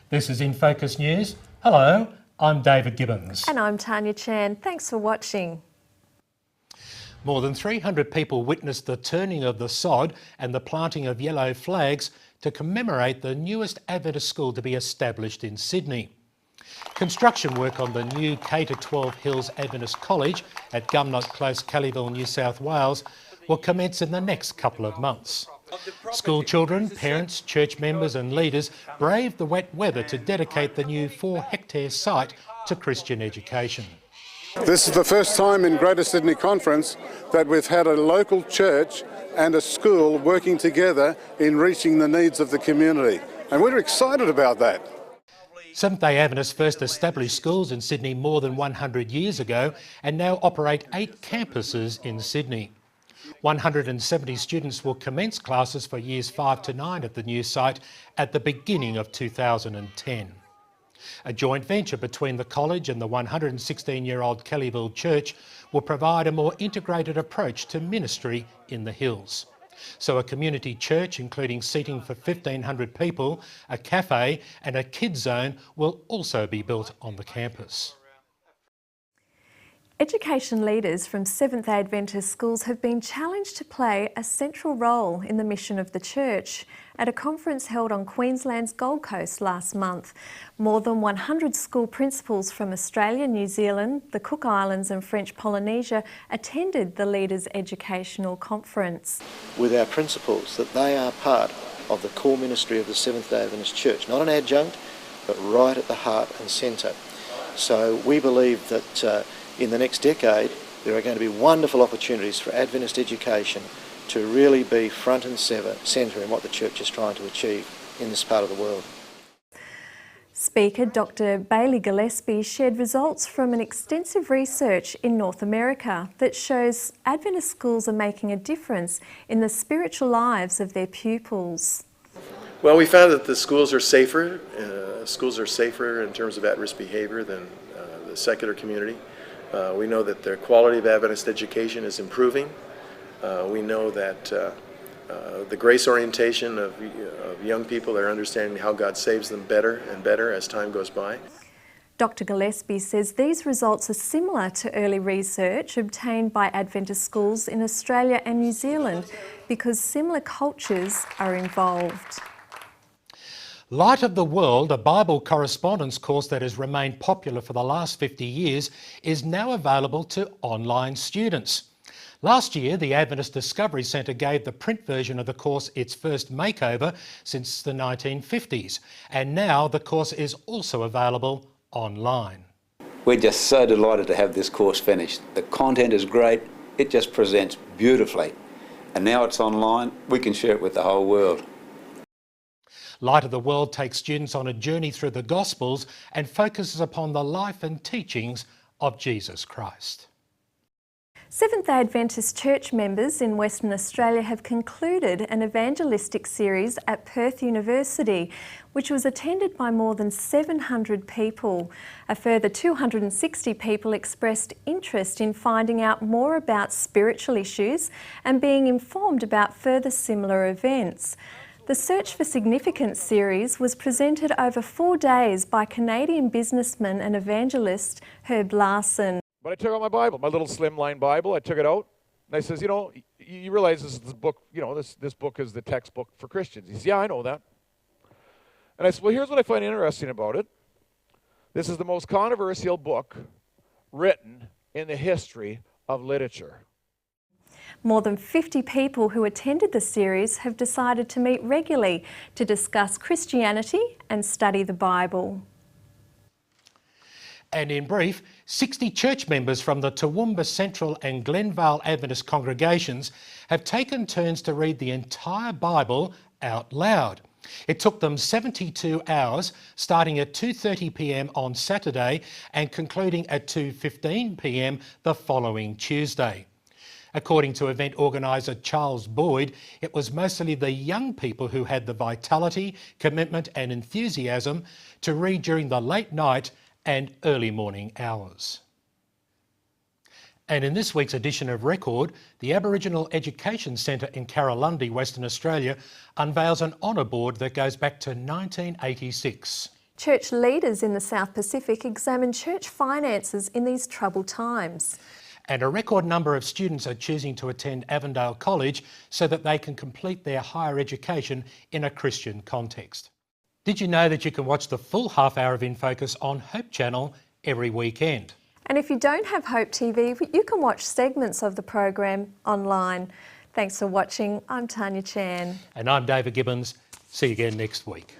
This is InFocus News. Hello, I'm David Gibbons. And I'm Tanya Chan. Thanks for watching. More than 300 people witnessed the turning of the sod and the planting of yellow flags to commemorate the newest Adventist school to be established in Sydney. Construction work on the new K-12 Hills Adventist College at Gumnut Close, Kellyville, New South Wales will commence in the next couple of months. School children, parents, church members and leaders braved the wet weather to dedicate the new 4-hectare site to Christian education. This is the first time in Greater Sydney Conference that we've had a local church and a school working together in reaching the needs of the community, and we're excited about that. Seventh-day Adventists first established schools in Sydney more than 100 years ago and now operate 8 campuses in Sydney. 170 students will commence classes for years 5 to 9 at the new site at the beginning of 2010. A joint venture between the college and the 116-year-old Kellyville Church will provide a more integrated approach to ministry in the hills. So a community church, including seating for 1,500 people, a cafe and a kids zone will also be built on the campus. Education leaders from Seventh-day Adventist schools have been challenged to play a central role in the mission of the church at a conference held on Queensland's Gold Coast last month. More than 100 school principals from Australia, New Zealand, the Cook Islands and French Polynesia attended the Leaders Educational Conference. With our principals, that they are part of the core ministry of the Seventh-day Adventist Church, not an adjunct, but right at the heart and centre. So we believe that in the next decade, there are going to be wonderful opportunities for Adventist education to really be front and centre in what the church is trying to achieve in this part of the world. Speaker Dr. Bailey Gillespie shared results from an extensive research in North America that shows Adventist schools are making a difference in the spiritual lives of their pupils. Well, we found that the schools are safer. In terms of at-risk behaviour than the secular community. We know that the quality of Adventist education is improving. We know that the grace orientation of young people are understanding how God saves them better and better as time goes by. Dr. Gillespie says these results are similar to early research obtained by Adventist schools in Australia and New Zealand because similar cultures are involved. Light of the World, a Bible correspondence course that has remained popular for the last 50 years, is now available to online students. Last year, the Adventist Discovery Centre gave the print version of the course its first makeover since the 1950s, and now the course is also available online. We're just so delighted to have this course finished. The content is great, it just presents beautifully, and now it's online, we can share it with the whole world. Light of the World takes students on a journey through the Gospels and focuses upon the life and teachings of Jesus Christ. Seventh-day Adventist church members in Western Australia have concluded an evangelistic series at Perth University, which was attended by more than 700 people. A further 260 people expressed interest in finding out more about spiritual issues and being informed about further similar events. The Search for Significance series was presented over 4 days by Canadian businessman and evangelist Herb Larson. But I took out my Bible, my little slimline Bible, I took it out, and I says, you know, you realize this book, you know, this book is the textbook for Christians. He says, yeah, I know that. And I said, well, here's what I find interesting about it. This is the most controversial book written in the history of literature. More than 50 people who attended the series have decided to meet regularly to discuss Christianity and study the Bible. And in brief, 60 church members from the Toowoomba Central and Glenvale Adventist congregations have taken turns to read the entire Bible out loud. It took them 72 hours, starting at 2:30 p.m. on Saturday and concluding at 2:15 p.m. the following Tuesday. According to event organiser Charles Boyd, it was mostly the young people who had the vitality, commitment and enthusiasm to read during the late night and early morning hours. And in this week's edition of Record, the Aboriginal Education Centre in Karralundi, Western Australia, unveils an honour board that goes back to 1986. Church leaders in the South Pacific examine church finances in these troubled times. And a record number of students are choosing to attend Avondale College so that they can complete their higher education in a Christian context. Did you know that you can watch the full half hour of InFocus on Hope Channel every weekend? And if you don't have Hope TV, you can watch segments of the program online. Thanks for watching. I'm Tanya Chan. And I'm David Gibbons. See you again next week.